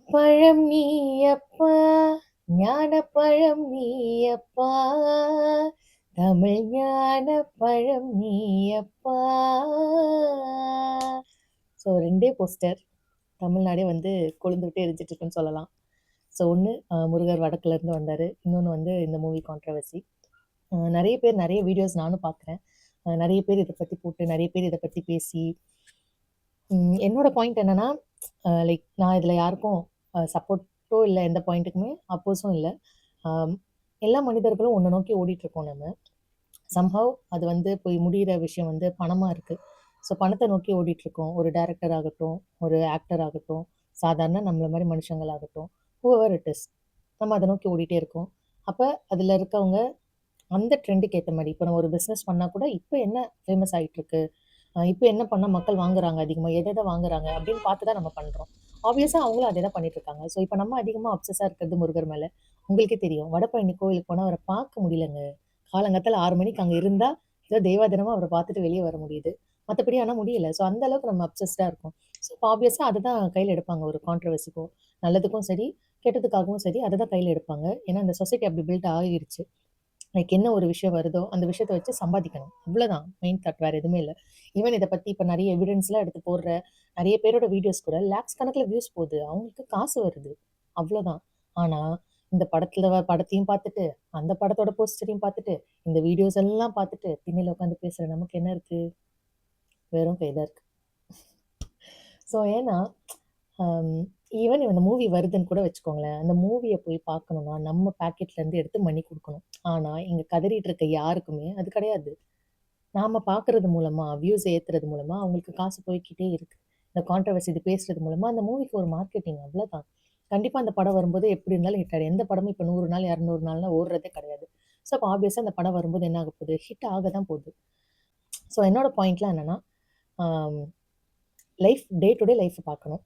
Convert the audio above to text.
பழம் நீயப்பா, ஞானப்பழம் நீயப்பா, தமிழ் ஞான பழம் நீயப்பா. ஸோ 2டே போஸ்டர் தமிழ்நாடே வந்து கொழுந்துவிட்டு எரிஞ்சிட்டு இருக்குன்னு சொல்லலாம். ஸோ ஒண்ணு முருகர் வடக்குலேருந்து வந்தாரு. இன்னொன்னு வந்து இந்த மூவி கான்ட்ரோவர்சி. நெறைய பேர் நெறைய வீடியோஸ் நானும் பார்க்குறேன். நெறைய பேர் இத பத்தி போட்டு, நெறைய பேர் இத பத்தி பேசி, என்னோட பாயிண்ட் என்னன்னா, லைக் நான் இதில யாருக்கும் சப்போர்ட்டோ இல்ல, எந்த பாயிண்ட்டுக்குமே அப்போஸும் இல்ல. அம் எல்லா மனிதர்களும் ஒண்ண நோக்கி ஓடிட்டுருக்கோம் நம்ம. சம்ஹவ் அது வந்து போய் முடியிற விஷயம் வந்து பணமா இருக்கு. ஸோ பணத்த நோக்கி ஓடிட்டுருக்கோம். ஒரு டைரக்டர் ஆகட்டும், ஒரு ஆக்டர் ஆகட்டும், சாதாரண நம்மள மாரி மனுஷங்கள் ஆகட்டும், ஹூஎவர் இட் இஸ். நம்ம அத நோக்கி ஓடிட்டே இருக்கோம். அப்ப அதில இருக்கவங்க அந்த ட்ரெண்டுக்கு ஏத்த மாரி, இப்ப நம்ம ஒரு பிசினஸ் பண்ணா கூட, இப்ப என்ன ஃபேமஸ் ஆயிட்டுருக்கு? இப்ப என்ன பண்ணா மக்கள் வாங்குறாங்க அதிகமா? எத எத வாங்குறாங்க? அப்படின்னு பார்த்து தான் நம்ம பண்றோம். ஆப்வியஸா அவங்களும் அதே தான் பண்ணிட்டுருக்காங்க. ஸோ இப்ப நம்ம அதிகமா அப்சஸா இருக்கிறது முருகர் மேல. உங்களுக்கே தெரியும். வடபழனி கோயிலுக்கு போனா அவர பார்க்க முடியலங்க. காலங்காத்தால 6 மணிக்கு அங்க இருந்தா, ஏதோ தெய்வாதீனமா அவர பார்த்துட்டு வெளிய வர முடியுது. மத்தபடி ஆனா முடியல. ஸோ அந்த அளவுக்கு நம்ம அப்சஸ்டா இருக்கோம். ஸோ இப்ப ஆப்வியஸா அததான் கையில எடுப்பாங்க ஒரு கான்ட்ரோவர்சிக்கோ. நல்லதுக்கும் சரி, கெட்டதுக்காகவும் சரி, அத தான் கையில எடுப்பாங்க. ஏன்னா இந்த சொசைட்டி அப்படி பில்ட் ஆகிருச்சு. லைக் என்ன ஒரு விஷயம் வருதோ, அந்த விஷயத்த வச்சு சம்பாதிக்கணும். அவ்வளோதான் மெயின் தாட், வேற எதுவுமே இல்ல. ஈவன் இத பத்தி இப்ப நெறைய எவிடன்ஸ்லாம் எடுத்து போடுற நெறைய பேரோட வீடியோஸ் கூட லேக்ஸ் கணக்குல வியூஸ் போது. அவங்களுக்கு காசு வருது. அவ்வளோதான். ஆனா, இந்த படத்துல படத்தையும் பார்த்துட்டு, அந்த படத்தோட போஸ்டரையும் பார்த்துட்டு, இந்த வீடியோஸ் எல்லாம் பார்த்துட்டு, திண்ணையில உட்காந்து பேசுற நமக்கு என்ன இருக்கு? வெறும் கை தான் இருக்கு. ஸோ ஏன்னா, அம் ஈவன் இந்த மூவி வருதுன்னு கூட வச்சுக்கோங்களேன். அந்த மூவிய போய் பார்க்கணும்னா, நம்ம பாக்கெட்லேருந்து எடுத்து மணி குடுக்கணும். ஆனா, இங்க கதறிட்டு இருக்க யாருக்குமே அது கிடையாது. நாம பார்க்கறது மூலமா, வியூஸ் ஏத்துறது மூலமா அவங்களுக்கு காசு போய்க்கிட்டே இருக்கு. இந்த கான்ட்ரோவர்சி இது பேசுறது மூலமா அந்த மூவிக்கு ஒரு மார்க்கெட்டிங் அவ்வளோதான். கண்டிப்பா அந்த படம் வரும்போது எப்படி இருந்தாலும் ஹிட் ஆயிடும். எந்த படமும் இப்ப 100 நாள், 200 நாள்லாம் ஓடுறதே கிடையாது. ஸோ, அப்ப ஆப்வியஸா அந்த படம் வரும்போது என்ன ஆக போகுது? ஹிட் ஆக தான் போகுது. ஸோ, என்னோட பாயிண்ட்லாம் என்னன்னா, ஆம் life day to day life பார்க்கணும்.